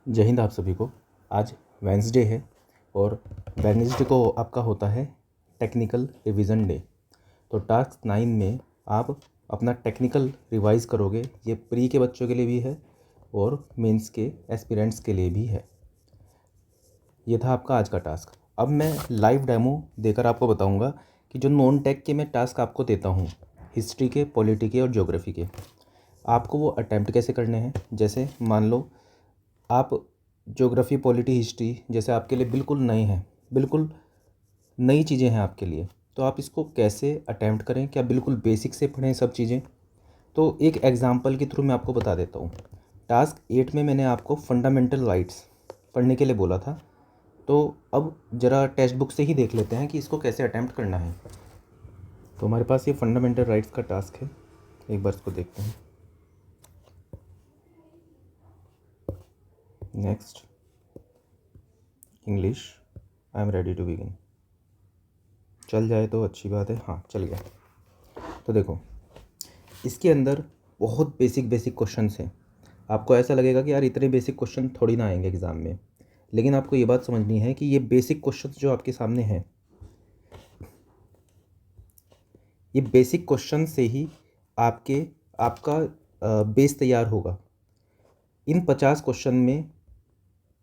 जय हिंद आप सभी को। आज वेंसडे है और वेंसडे को आपका होता है टेक्निकल रिवीजन डे। तो टास्क 9 में आप अपना टेक्निकल रिवाइज करोगे। ये प्री के बच्चों के लिए भी है और मेंस के एस्पिरेंट्स के लिए भी है। ये था आपका आज का टास्क। अब मैं लाइव डेमो देकर आपको बताऊंगा कि जो नॉन टेक के मैं टास्क आपको देता हूँ, हिस्ट्री के, पॉलिटी के और ज्योग्राफी के, आपको वो अटैम्प्ट कैसे करने हैं। जैसे मान लो आप ज्योग्राफी, पॉलिटी, हिस्ट्री जैसे आपके लिए बिल्कुल नए हैं, बिल्कुल नई चीज़ें हैं आपके लिए, तो आप इसको कैसे अटैम्प्ट करें, क्या बिल्कुल बेसिक से पढ़ें सब चीज़ें। तो एक एग्जांपल के थ्रू मैं आपको बता देता हूँ। टास्क 8 में मैंने आपको फंडामेंटल राइट्स पढ़ने के लिए बोला था। तो अब ज़रा टेक्स्ट बुक से ही देख लेते हैं कि इसको कैसे अटैम्प्ट करना है। तो हमारे पास ये फंडामेंटल राइट्स का टास्क है, एक बार इसको देखते हैं। Next, English, I am ready to begin. चल जाए तो अच्छी बात है। हाँ, चल गया। तो देखो, इसके अंदर बहुत बेसिक क्वेश्चंस हैं। आपको ऐसा लगेगा कि यार इतने बेसिक क्वेश्चन थोड़ी ना आएंगे एग्ज़ाम में, लेकिन आपको ये बात समझनी है कि ये बेसिक क्वेश्चंस जो आपके सामने हैं, ये बेसिक क्वेश्चन से ही आपका बेस तैयार होगा। इन 50 क्वेश्चन में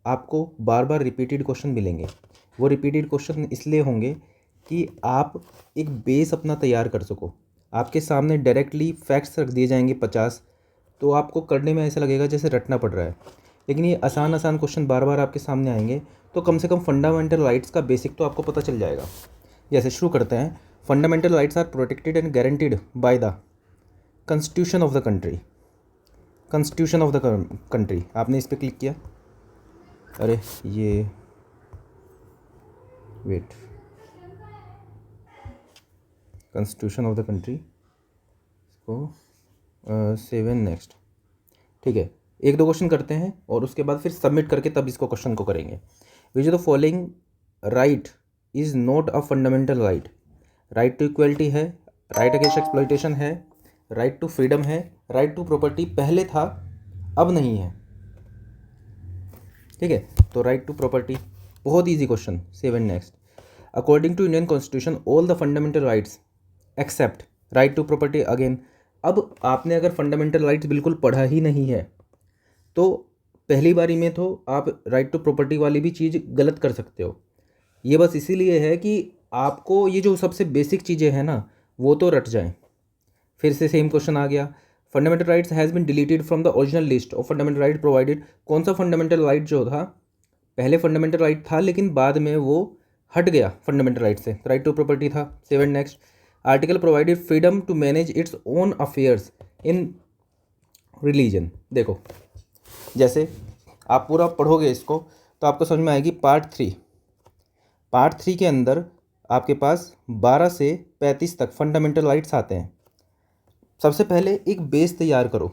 आपको बार बार रिपीटेड क्वेश्चन मिलेंगे। वो रिपीटेड क्वेश्चन इसलिए होंगे कि आप एक बेस अपना तैयार कर सको। आपके सामने डायरेक्टली फैक्ट्स रख दिए जाएंगे 50, तो आपको करने में ऐसा लगेगा जैसे रटना पड़ रहा है। लेकिन ये आसान क्वेश्चन बार बार आपके सामने आएंगे, तो कम से कम फंडामेंटल राइट्स का बेसिक तो आपको पता चल जाएगा। जैसे शुरू करते हैं। Fundamental rights are protected and guaranteed by the constitution of the country. Constitution of the country, आपने इस पर क्लिक किया। अरे ये wait, constitution of the country, इसको सेव एंड नेक्स्ट। ठीक है, एक दो क्वेश्चन करते हैं और उसके बाद फिर सबमिट करके तब इसको क्वेश्चन को करेंगे। Which the following right is not a fundamental right. Right to equality है, राइट अगेंस्ट एक्सप्लॉइटेशन है, राइट टू फ्रीडम है, राइट टू प्रॉपर्टी पहले था अब नहीं है। ठीक है, तो राइट टू प्रॉपर्टी बहुत easy question. Save and next. According to Indian constitution all the fundamental rights except right to property. Again, अब आपने अगर फंडामेंटल राइट्स बिल्कुल पढ़ा ही नहीं है तो पहली बारी में तो आप राइट टू प्रॉपर्टी वाली भी चीज़ गलत कर सकते हो। ये बस इसीलिए है कि आपको ये जो सबसे बेसिक चीज़ें हैं ना, वो तो रट जाएं। फिर से सेम क्वेश्चन आ गया। Fundamental rights has been deleted from the original list of fundamental right provided. कौन सा फंडामेंटल राइट जो था, पहले फंडामेंटल राइट था लेकिन बाद में वो हट गया फंडामेंटल राइट से, राइट टू प्रॉपर्टी था। Save and next. Article provided freedom to manage its own affairs in religion. देखो, जैसे आप पूरा पढ़ोगे इसको तो आपको समझ में आएगी। पार्ट थ्री के अंदर आपके पास 12 से 35 तक फंडामेंटल राइट्स आते हैं। सबसे पहले एक बेस तैयार करो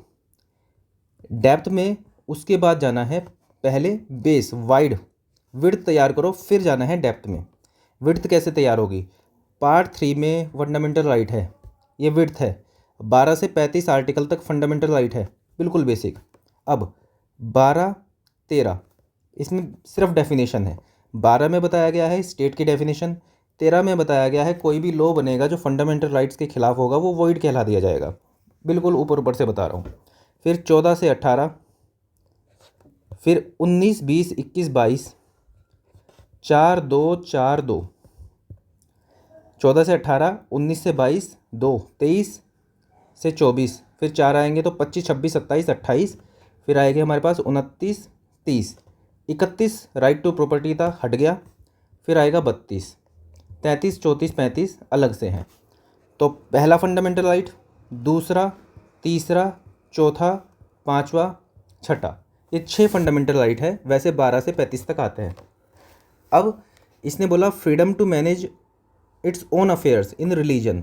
डेप्थ में, उसके बाद जाना है पहले बेस विड्थ तैयार करो, फिर जाना है डेप्थ में। विड्थ कैसे तैयार होगी? पार्ट 3 में फंडामेंटल राइट है, ये विड्थ है। 12 से 35 आर्टिकल तक फंडामेंटल राइट है, बिल्कुल बेसिक। अब 12-13 इसमें सिर्फ डेफिनेशन है। 12 में बताया गया है स्टेट की डेफिनेशन, 13 में बताया गया है कोई भी लॉ बनेगा जो फंडामेंटल राइट्स के खिलाफ होगा वो वॉइड कहला दिया जाएगा। बिल्कुल ऊपर ऊपर से बता रहा हूँ। फिर 14 से 18, फिर 19, 20, 21, 22, 4-2-4-2, 14 से 18, 19 से 22, 2, 23 से 24, फिर 4 आएंगे तो 25, 26, 27, 28, फिर आएंगे हमारे पास 29, 30, 31 राइट टू प्रॉपर्टी था, हट गया। फिर आएगा 32, 33, 34, 35 अलग से हैं। तो पहला फंडामेंटल राइट, दूसरा, तीसरा, चौथा, पांचवा, छठा, ये 6 फंडामेंटल राइट है। वैसे 12 से 35 तक आते हैं। अब इसने बोला freedom to manage its own affairs in religion.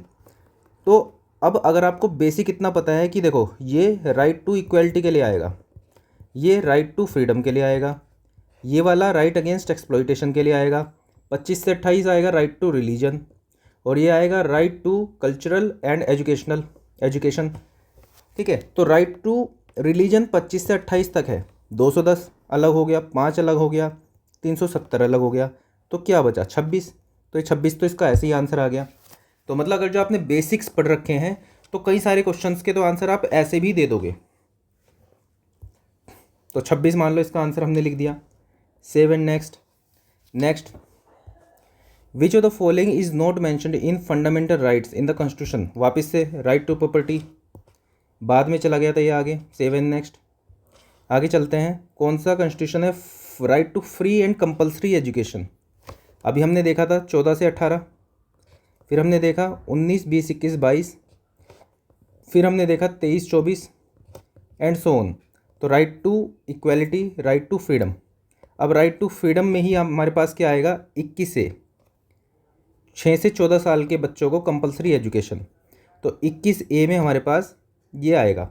तो अब अगर आपको बेसिक इतना पता है कि देखो, ये राइट टू इक्वलिटी के लिए आएगा, ये राइट टू फ्रीडम के लिए आएगा, ये वाला राइट अगेंस्ट एक्सप्लॉइटेशन के लिए आएगा, 25 से 28 आएगा राइट टू रिलीजन, और ये आएगा right to cultural and education. ठीक है, तो राइट टू रिलीजन 25 से 28 तक है, 210। अलग हो गया, 5 अलग हो गया, 370 अलग हो गया, तो क्या बचा 26। तो ये 26 तो इसका ऐसे ही आंसर आ गया। तो मतलब अगर जो आपने बेसिक्स पढ़ रखे हैं तो कई सारे क्वेश्चंस के तो आंसर आप ऐसे भी दे दोगे। तो 26 मान लो इसका आंसर हमने लिख दिया। Save and next which of the following is not mentioned in fundamental rights in the constitution. वापस से राइट टू प्रॉपर्टी बाद में चला गया था ये आगे। सेव एंड नेक्स्ट आगे चलते हैं। कौन सा कॉन्स्टिट्यूशन है right to free and compulsory education. अभी हमने देखा था 14 से 18, फिर हमने देखा 19, 20, 21, 22, फिर हमने देखा 23, 24 एंड सो ऑन। तो right to equality, right to freedom. अब राइट टू फ्रीडम में ही हमारे पास क्या आएगा 21 से 6 से 14 साल के बच्चों को कंपलसरी एजुकेशन। तो 21A में हमारे पास ये आएगा।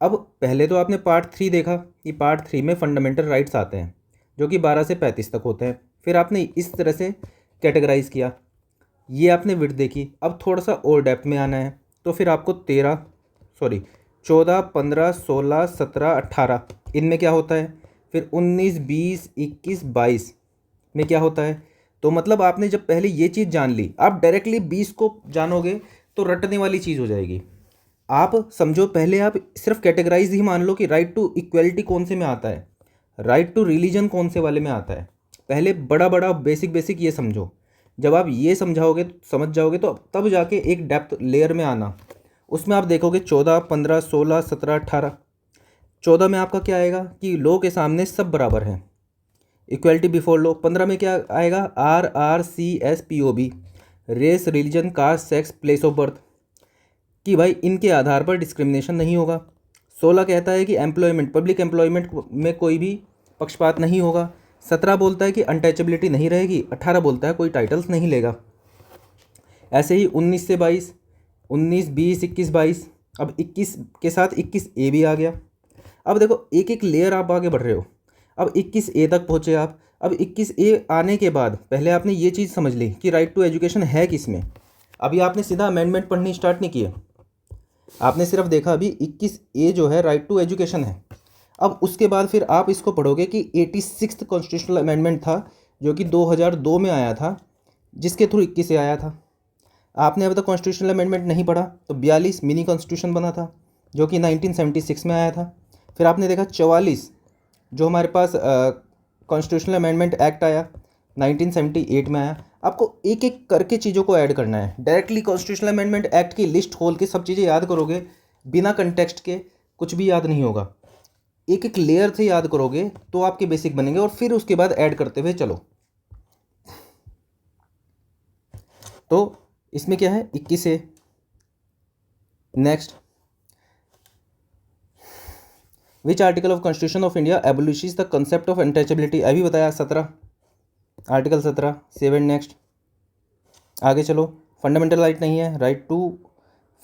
अब पहले तो आपने पार्ट 3 देखा कि पार्ट 3 में फंडामेंटल राइट्स आते हैं जो कि 12 से 35 तक होते हैं। फिर आपने इस तरह से कैटेगराइज किया, ये आपने विड्थ देखी। अब थोड़ा सा और डेप्थ में आना है तो फिर आपको 14, 15, 16, 17, 18 इनमें क्या होता है, फिर 19, 20, 21, 22 में क्या होता है। तो मतलब आपने जब पहले ये चीज़ जान ली, आप डायरेक्टली 20 को जानोगे तो रटने वाली चीज़ हो जाएगी। आप समझो पहले आप सिर्फ कैटेगराइज ही मान लो कि राइट टू इक्वलिटी कौन से में आता है, राइट टू रिलीजन कौन से वाले में आता है। पहले बड़ा बड़ा बेसिक ये समझो। जब आप ये समझ जाओगे तो तब जाके एक डेप्थ लेयर में आना। उसमें आप देखोगे 14, 15, 16, 17, 18। 14 में आपका क्या आएगा कि लॉ के सामने सब बराबर हैं, इक्वलिटी बिफोर लॉ। 15 में क्या आएगा RRCSPOB, race, religion, caste, sex, place of birth, कि भाई इनके आधार पर डिस्क्रिमिनेशन नहीं होगा। 16 कहता है कि एम्प्लॉयमेंट, पब्लिक एम्प्लॉयमेंट में कोई भी पक्षपात नहीं होगा। 17 बोलता है कि अनटचेबिलिटी नहीं रहेगी। 18 बोलता है कोई टाइटल्स नहीं लेगा। ऐसे ही 19 से 22, 19, 20, 21, 22। अब 21 के साथ 21A भी आ गया। अब देखो एक एक लेयर आप आगे बढ़ रहे हो। अब 21A तक पहुँचे आप। अब 21A आने के बाद पहले आपने ये चीज़ समझ ली कि राइट टू एजुकेशन है किस में। अभी आपने सीधा अमेंडमेंट पढ़नी स्टार्ट नहीं किए, आपने सिर्फ देखा अभी 21A जो है राइट टू एजुकेशन है। अब उसके बाद फिर आप इसको पढ़ोगे कि 86th कॉन्स्टिट्यूशनल अमेंडमेंट था जो कि 2002 में आया था, जिसके थ्रू 21 से आया था। आपने अभी तक कॉन्स्टिट्यूशनल अमेंडमेंट नहीं पढ़ा तो 42 मिनी कॉन्स्टिट्यूशन बना था जो कि 1976 में आया था। फिर आपने देखा 44 जो हमारे पास कॉन्स्टिट्यूशनल अमेंडमेंट एक्ट आया 1978 में आया। आपको एक एक करके चीज़ों को ऐड करना है। डायरेक्टली कॉन्स्टिट्यूशनल अमेंडमेंट एक्ट की लिस्ट खोल के सब चीज़ें याद करोगे बिना कंटेक्स्ट के कुछ भी याद नहीं होगा। एक एक लेयर से याद करोगे तो आपके बेसिक बनेंगे और फिर उसके बाद ऐड करते हुए चलो। तो इसमें क्या है 21 से next, which article of constitution of India abolishes the concept of untouchability. अभी बताया 17, आर्टिकल 17। सेव एंड नेक्स्ट आगे चलो। फंडामेंटल राइट नहीं है, राइट टू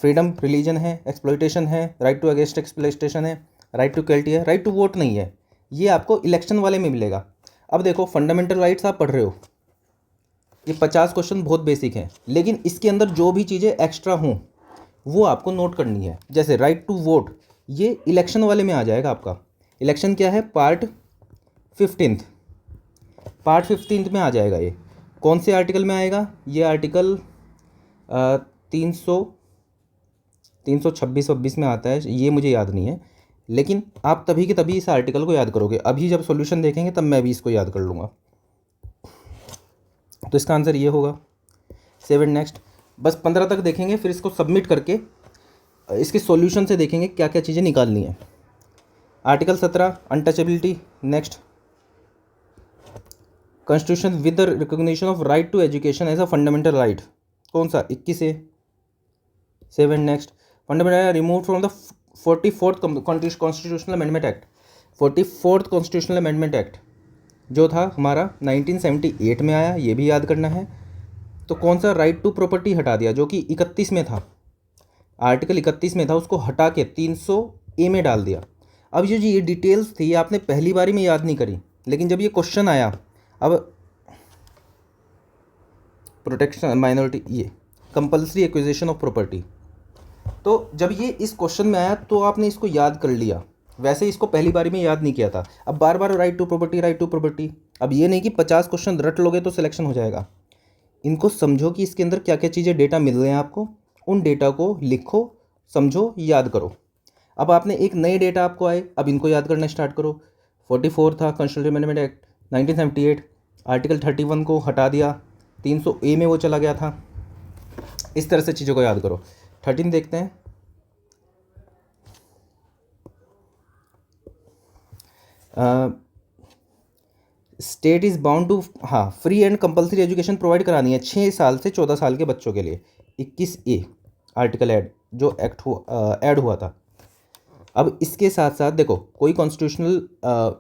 फ्रीडम रिलीजन है, एक्सप्लॉइटेशन है, राइट टू अगेंस्ट एक्सप्लॉइटेशन है, राइट टू इक्वलिटी है, राइट टू वोट नहीं है। ये आपको इलेक्शन वाले में मिलेगा। अब देखो फंडामेंटल राइट्स आप पढ़ रहे हो, ये 50 क्वेश्चन बहुत बेसिक हैं, लेकिन इसके अंदर जो भी चीज़ें एक्स्ट्रा हों वो आपको नोट करनी है। जैसे राइट टू वोट, ये इलेक्शन वाले में आ जाएगा आपका। इलेक्शन क्या है पार्ट 15 में आ जाएगा। ये कौन से आर्टिकल में आएगा, ये आर्टिकल 326 में आता है, ये मुझे याद नहीं है, लेकिन आप तभी के तभी इस आर्टिकल को याद करोगे। अभी जब सॉल्यूशन देखेंगे तब मैं भी इसको याद कर लूँगा। तो इसका आंसर ये होगा। सेव एंड नेक्स्ट, बस 15 तक देखेंगे, फिर इसको सबमिट करके इसके सॉल्यूशन से देखेंगे क्या क्या चीज़ें निकालनी है। Article 17 untouchability. Next, constitution with the recognition of right to education as a fundamental right, कौन सा 21 से। Save and next, fundamental remove from the 44th constitutional amendment act. 44th constitutional amendment act जो था हमारा 1978 में आया, ये भी याद करना है। तो कौन सा राइट टू प्रॉपर्टी हटा दिया जो कि 31 में था, आर्टिकल 31 में था, उसको हटा के 300A में डाल दिया। अब ये डिटेल्स थी आपने पहली बारी में याद नहीं करी, लेकिन जब ये क्वेश्चन आया, अब प्रोटेक्शन माइनॉरिटी, ये कंपल्सरी एक्विजिशन ऑफ प्रॉपर्टी, तो जब ये इस क्वेश्चन में आया तो आपने इसको याद कर लिया वैसे इसको पहली बारी में याद नहीं किया था, अब बार बार right to property, right to property. अब ये नहीं कि 50 क्वेश्चन रट लोगे तो सिलेक्शन हो जाएगा। इनको समझो कि इसके अंदर क्या क्या चीज़ें डेटा मिल रहे हैं आपको, उन डेटा को लिखो, समझो, याद करो। अब आपने एक नए डेटा आपको आए, अब इनको याद करना स्टार्ट करो। 44 था कॉन्स्टिट्यूशन अमेंडमेंट एक्ट 1978, आर्टिकल 31 को हटा दिया, 300A में वो चला गया था। इस तरह से चीज़ों को याद करो। 13 देखते हैं। स्टेट इज़ बाउंड टू, हाँ, free and compulsory education provide करानी है 6 साल से 14 साल के बच्चों के लिए। 21A आर्टिकल ऐड जो एक्ट हुआ, ऐड हुआ था। अब इसके साथ साथ देखो, कोई कॉन्स्टिट्यूशनल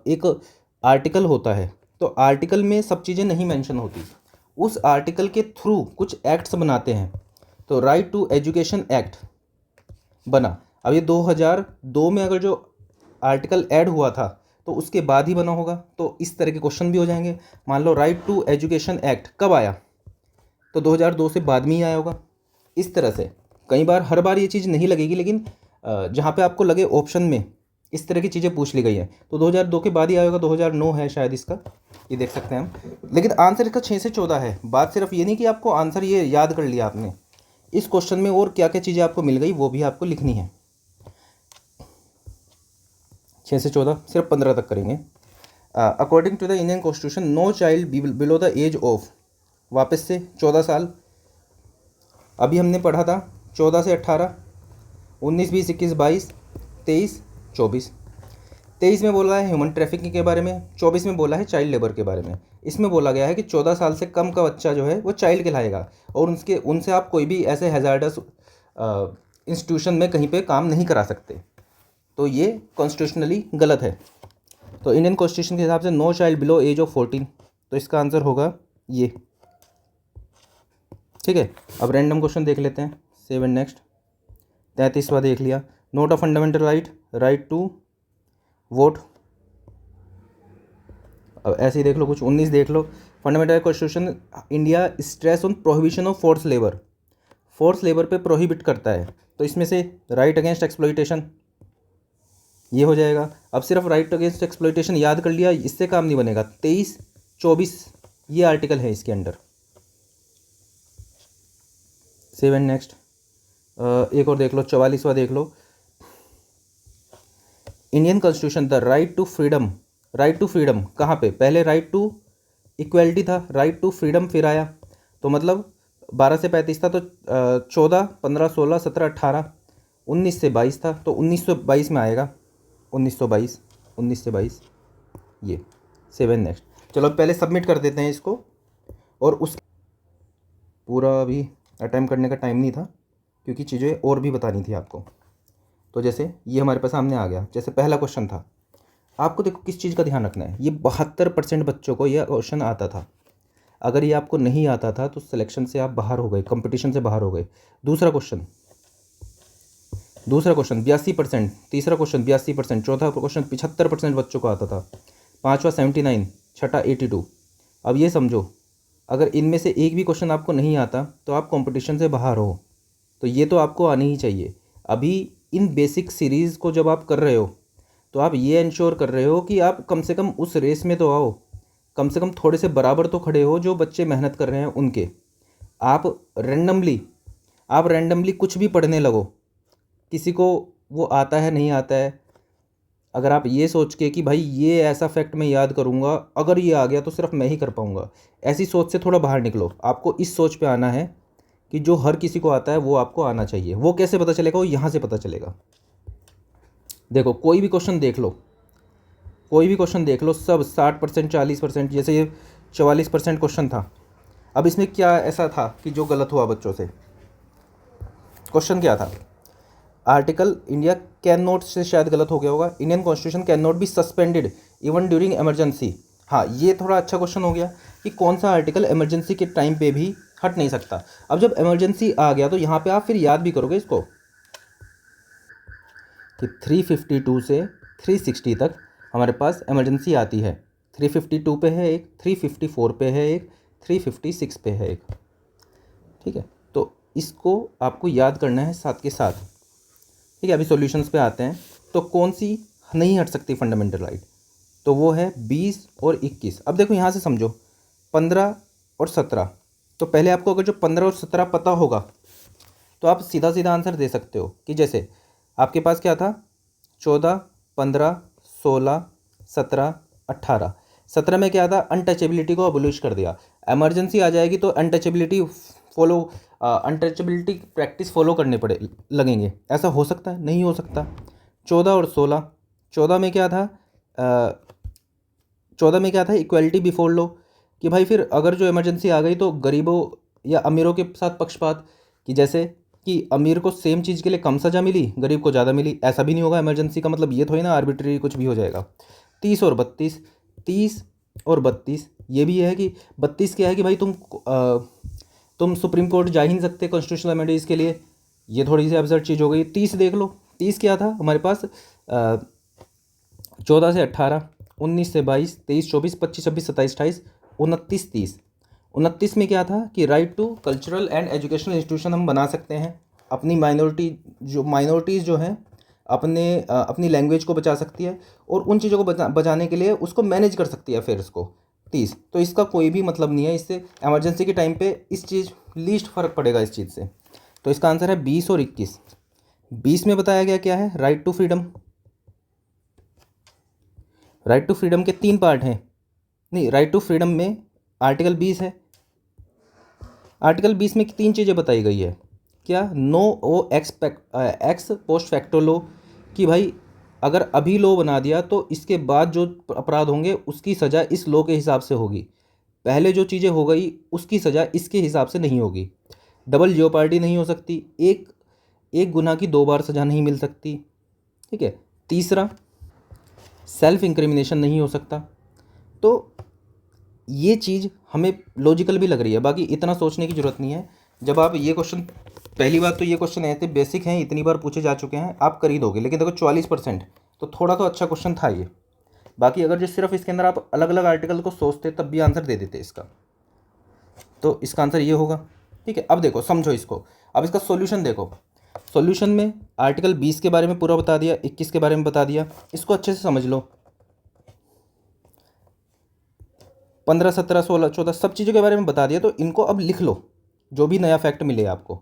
एक आर्टिकल होता है, तो आर्टिकल में सब चीज़ें नहीं मेंशन होती, उस आर्टिकल के थ्रू कुछ एक्ट्स बनाते हैं। तो राइट टू एजुकेशन एक्ट बना, अब ये 2002 में अगर जो आर्टिकल ऐड हुआ था तो उसके बाद ही बना होगा, तो इस तरह के क्वेश्चन भी हो जाएंगे। मान लो राइट टू एजुकेशन एक्ट कब आया, तो 2002 से बाद में ही आया होगा। इस तरह से कई बार, हर बार ये चीज़ नहीं लगेगी, लेकिन जहाँ पे आपको लगे ऑप्शन में इस तरह की चीज़ें पूछ ली गई हैं, तो 2002 के बाद ही आया होगा। 2009 है शायद इसका, ये देख सकते हैं हम। लेकिन आंसर इसका 6 से 14 है। बात सिर्फ ये नहीं कि आपको आंसर ये याद कर लिया आपने, इस क्वेश्चन में और क्या क्या चीज़ें आपको मिल गई वो भी आपको लिखनी है। 6 से 14, सिर्फ 15 तक करेंगे। According to the Indian constitution no child below the age of, वापस से 14 साल। अभी हमने पढ़ा था 14 से 18, 19, 20, 21, 22, 23, 24। 23 में बोला है ह्यूमन ट्रैफिकिंग के बारे में, 24 में बोला है चाइल्ड लेबर के बारे में। इसमें बोला गया है कि 14 साल से कम का बच्चा जो है वो चाइल्ड कहलाएगा, और उनसे आप कोई भी ऐसे हैजार्डस इंस्टीट्यूशन में कहीं पे काम नहीं करा सकते। तो ये कॉन्स्टिट्यूशनली गलत है। तो इंडियन कॉन्स्टिट्यूशन के हिसाब से no child below age of 14, तो इसका आंसर होगा ये। ठीक है, अब रैंडम क्वेश्चन देख लेते हैं। 7 नेक्स्ट। 33वां देख लिया, note a fundamental right, right to vote. अब ऐसे ही देख लो कुछ। 19 देख लो, fundamental constitution India stress on prohibition of force labour, force labour पे प्रोहिबिट करता है, तो इसमें से राइट अगेंस्ट एक्सप्लॉइटेशन ये हो जाएगा। अब सिर्फ राइट अगेंस्ट एक्सप्लॉइटेशन याद कर लिया, इससे काम नहीं बनेगा। 23, 24 ये आर्टिकल है इसके अंडर। 7 नेक्स्ट। एक और देख लो, 44वां देख लो, Indian constitution the right to freedom, right to freedom कहाँ पे, पहले राइट टू इक्वलिटी था, राइट टू फ्रीडम फिर आया, तो मतलब 12 से 35 था, तो 14, 15, 16, 17, 18, 19 से 22 था, तो 1922 में आएगा। 1922, 19 से 22 ये। 7 नेक्स्ट। चलो पहले सबमिट कर देते हैं इसको, और उस पूरा अभी अटैम्प्ट करने का टाइम नहीं था क्योंकि चीज़ें और भी बतानी थी आपको। तो जैसे ये हमारे पास सामने आ गया, जैसे पहला क्वेश्चन था, आपको देखो किस चीज़ का ध्यान रखना है, ये 72% बच्चों को यह क्वेश्चन आता था। अगर ये आपको नहीं आता था तो सिलेक्शन से आप बाहर हो गए, कंपटीशन से बाहर हो गए। दूसरा क्वेश्चन 82%, तीसरा क्वेश्चन 82%, चौथा क्वेश्चन 75% बच्चों को आता था, पाँचवा 79, छठा 82। अब ये समझो, अगर इनमें से एक भी क्वेश्चन आपको नहीं आता तो आप कंपटीशन से बाहर हो, तो ये तो आपको आनी ही चाहिए। अभी इन बेसिक सीरीज़ को जब आप कर रहे हो तो आप ये इंश्योर कर रहे हो कि आप कम से कम उस रेस में तो आओ, कम से कम थोड़े से बराबर तो खड़े हो जो बच्चे मेहनत कर रहे हैं उनके। आप रैंडमली कुछ भी पढ़ने लगो, किसी को वो आता है नहीं आता है, अगर आप ये सोच के कि भाई ये ऐसा फैक्ट मैं याद करूँगा, अगर ये आ गया तो सिर्फ मैं ही कर पाऊँगा, ऐसी सोच से थोड़ा बाहर निकलो। आपको इस सोच पे आना है कि जो हर किसी को आता है वो आपको आना चाहिए। वो कैसे पता चलेगा, वो यहाँ से पता चलेगा। देखो कोई भी क्वेश्चन देख लो, सब 60%, 40%, जैसे ये 44% क्वेश्चन था। अब इसमें क्या ऐसा था कि जो गलत हुआ बच्चों से? क्वेश्चन क्या था? आर्टिकल इंडिया कैन नॉट से शायद गलत हो गया होगा, Indian constitution can not be suspended even during emergency. हाँ, ये थोड़ा अच्छा क्वेश्चन हो गया कि कौन सा आर्टिकल इमरजेंसी के टाइम पे भी हट नहीं सकता। अब जब इमरजेंसी आ गया तो यहाँ पे आप फिर याद भी करोगे इसको कि 352 से 360 तक हमारे पास इमरजेंसी आती है। 352 पे है एक, 354 पे है एक, 356 पे है एक। ठीक है, तो इसको आपको याद करना है साथ के साथ। ठीक है, अभी सॉल्यूशंस पे आते हैं। तो कौन सी नहीं हट सकती फंडामेंटल राइट, तो वो है 20 और 21। अब देखो यहाँ से समझो 15 और 17, तो पहले आपको अगर जो 15 और 17 पता होगा तो आप सीधा सीधा आंसर दे सकते हो कि जैसे आपके पास क्या था 14, 15, 16, 17, 18। 17 में क्या था, अनटचेबिलिटी को अबोलिश कर दिया। इमरजेंसी आ जाएगी तो अनटचेबिलिटी प्रैक्टिस फॉलो करने पड़े लगेंगे। ऐसा हो सकता है? नहीं हो सकता। 14 और 16, 14 में क्या था, 14 में क्या था, इक्वलिटी बिफोर लॉ, कि भाई फिर अगर जो इमरजेंसी आ गई तो गरीबों या अमीरों के साथ पक्षपात, कि जैसे कि अमीर को सेम चीज़ के लिए कम सज़ा मिली, गरीब को ज़्यादा मिली, ऐसा भी नहीं होगा। इमरजेंसी का मतलब ये थोड़ी ना आर्बिट्री कुछ भी हो जाएगा। 30 और 32, 30 और 32, ये भी है कि 32 क्या है कि भाई तुम सुप्रीम कोर्ट जा ही नहीं सकते कॉन्स्टिट्यूशनल अमेंडमेंट्स के लिए, ये थोड़ी सी अब्सर्ड चीज़ हो गई। 30 देख लो, 30 क्या था हमारे पास, 14 से 18, 19 से 22, 23, 24, 25, 26, 27, 28, 29, 30। 29 में क्या था कि right to cultural and educational institution हम बना सकते हैं। अपनी माइनॉरिटीज़ जो हैं अपनी लैंग्वेज को बचा सकती है और उन चीज़ों को बचाने के लिए उसको मैनेज कर सकती है अफेयर्स को। 30, तो इसका कोई भी मतलब नहीं है, इससे इमरजेंसी के टाइम पे इस चीज़ लीस्ट फ़र्क पड़ेगा इस चीज़ से। तो इसका आंसर है 20 और 21। 20 में बताया गया क्या है, right to freedom. Right to freedom के 3 पार्ट हैं। नहीं, राइट टू फ्रीडम में आर्टिकल 20 है। आर्टिकल 20 में 3 चीज़ें बताई गई है। क्या, नो ओ एक्स पोस्ट फैक्टो लो, कि भाई अगर अभी लो बना दिया तो इसके बाद जो अपराध होंगे उसकी सज़ा इस लो के हिसाब से होगी, पहले जो चीज़ें हो गई उसकी सज़ा इसके हिसाब से नहीं होगी। डबल जियोपार्डी नहीं हो सकती, एक गुनाह की 2 बार सज़ा नहीं मिल सकती। ठीक है। तीसरा, सेल्फ इंक्रिमिनेशन नहीं हो सकता। तो ये चीज़ हमें लॉजिकल भी लग रही है, बाकी इतना सोचने की ज़रूरत नहीं है। जब आप ये क्वेश्चन, पहली बात तो ये क्वेश्चन ऐसे बेसिक हैं, इतनी बार पूछे जा चुके हैं, आप कर ही दोगे। लेकिन देखो 44%, तो थोड़ा तो अच्छा क्वेश्चन था ये। बाकी अगर जो सिर्फ इसके अंदर आप अलग अलग आर्टिकल को सोचते तब भी आंसर दे देते इसका, तो इसका आंसर ये होगा। ठीक है। अब देखो, समझो इसको। अब इसका सॉल्यूशन देखो। सॉल्यूशन में आर्टिकल 20 के बारे में पूरा बता दिया, 21 के बारे में बता दिया, इसको अच्छे से समझ लो। 15, 17, 16, 14 सब चीज़ों के बारे में बता दिया, तो इनको अब लिख लो, जो भी नया फैक्ट मिले आपको।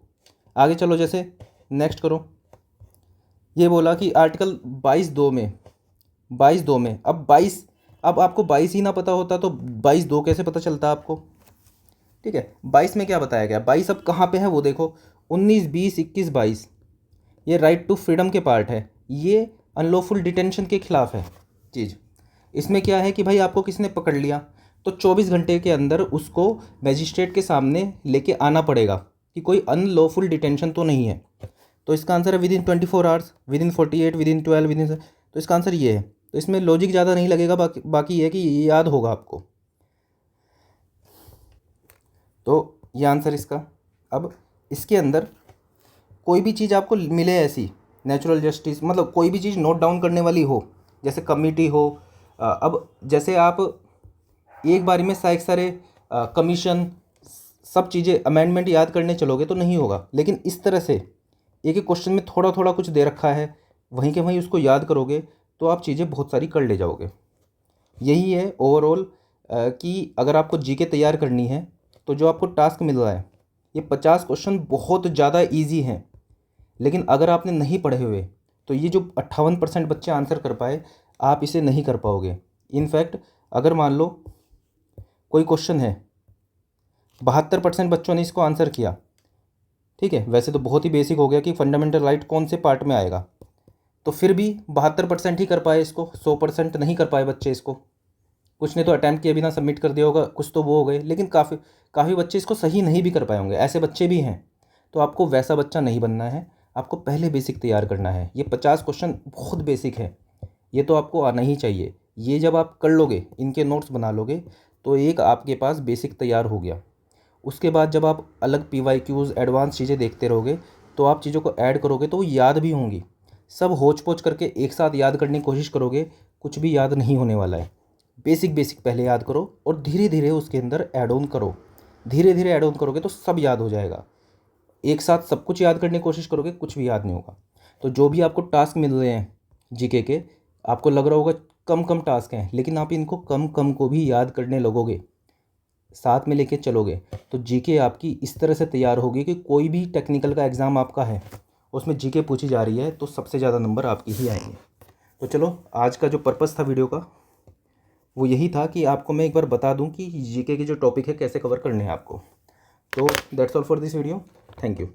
आगे चलो, जैसे नेक्स्ट करो। ये बोला कि आर्टिकल 22(2) में, 22(2) में अब आपको 22 ही ना पता होता तो 22(2) कैसे पता चलता आपको। ठीक है। 22 में क्या बताया गया, 22 अब कहाँ पे है वो देखो, 19, 20, 21, 22, ये राइट टू फ्रीडम के पार्ट है। ये अनलॉफुल डिटेंशन के खिलाफ है चीज़। इसमें क्या है कि भाई आपको किसने पकड़ लिया तो 24 घंटे के अंदर उसको मैजिस्ट्रेट के सामने लेके आना पड़ेगा कि कोई अनलॉफुल डिटेंशन तो नहीं है। तो इसका आंसर है विदिन 24 आवर्स, विदिन 48, विदिन 12, तो इसका आंसर ये है। तो इसमें लॉजिक ज़्यादा नहीं लगेगा, बाकी ये है कि ये याद होगा आपको। तो ये आंसर इसका। अब इसके अंदर कोई भी चीज़ आपको मिले ऐसी, नेचुरल जस्टिस, मतलब कोई भी चीज़ नोट डाउन करने वाली हो, जैसे कमिटी हो, अब जैसे आप एक बारी में सारे कमीशन सब चीज़ें अमेंडमेंट याद करने चलोगे तो नहीं होगा। लेकिन इस तरह से एक एक क्वेश्चन में थोड़ा थोड़ा कुछ दे रखा है, वहीं के वहीं उसको याद करोगे तो आप चीज़ें बहुत सारी कर ले जाओगे। यही है ओवरऑल कि अगर आपको जीके तैयार करनी है तो जो आपको टास्क मिल रहा है, ये 50 क्वेश्चन बहुत ज़्यादा ईजी हैं। लेकिन अगर आपने नहीं पढ़े हुए तो ये जो 58% बच्चे आंसर कर पाए, आप इसे नहीं कर पाओगे। इनफैक्ट अगर मान लो कोई क्वेश्चन है, 72% बच्चों ने इसको आंसर किया, ठीक है, वैसे तो बहुत ही बेसिक हो गया कि फंडामेंटल राइट कौन से पार्ट में आएगा, तो फिर भी 72% ही कर पाए इसको, 100% नहीं कर पाए बच्चे इसको। कुछ ने तो अटैम्प्ट किए बिना सबमिट कर दिया होगा, कुछ तो वो हो गए, लेकिन काफ़ी बच्चे इसको सही नहीं भी कर पाए होंगे, ऐसे बच्चे भी हैं। तो आपको वैसा बच्चा नहीं बनना है, आपको पहले बेसिक तैयार करना है। ये 50 क्वेश्चन बहुत बेसिक है, ये तो आपको आना ही चाहिए। ये जब आप कर लोगे, इनके नोट्स बना लोगे, तो एक आपके पास बेसिक तैयार हो गया। उसके बाद जब आप अलग PYQs एडवांस चीज़ें देखते रहोगे तो आप चीज़ों को ऐड करोगे तो वो याद भी होंगी। सब होच पोच करके एक साथ याद करने की कोशिश करोगे, कुछ भी याद नहीं होने वाला है। बेसिक बेसिक पहले याद करो और धीरे धीरे उसके अंदर ऐड ऑन करो। धीरे धीरे ऐड ऑन करोगे तो सब याद हो जाएगा। एक साथ सब कुछ याद करने की कोशिश करोगे, कुछ भी याद नहीं होगा। तो जो भी आपको टास्क मिल रहे हैं जीके के, आपको लग रहा होगा कम कम टास्क हैं, लेकिन आप इनको कम कम को भी याद करने लगोगे, साथ में लेके चलोगे, तो जीके आपकी इस तरह से तैयार होगी कि कोई भी टेक्निकल का एग्ज़ाम आपका है, उसमें जीके पूछी जा रही है तो सबसे ज़्यादा नंबर आपकी ही आएंगे। तो चलो, आज का जो पर्पज़ था वीडियो का वो यही था कि आपको मैं एक बार बता दूं कि जीके के जो टॉपिक है कैसे कवर करने हैं आपको। तो that's all for this video. Thank you.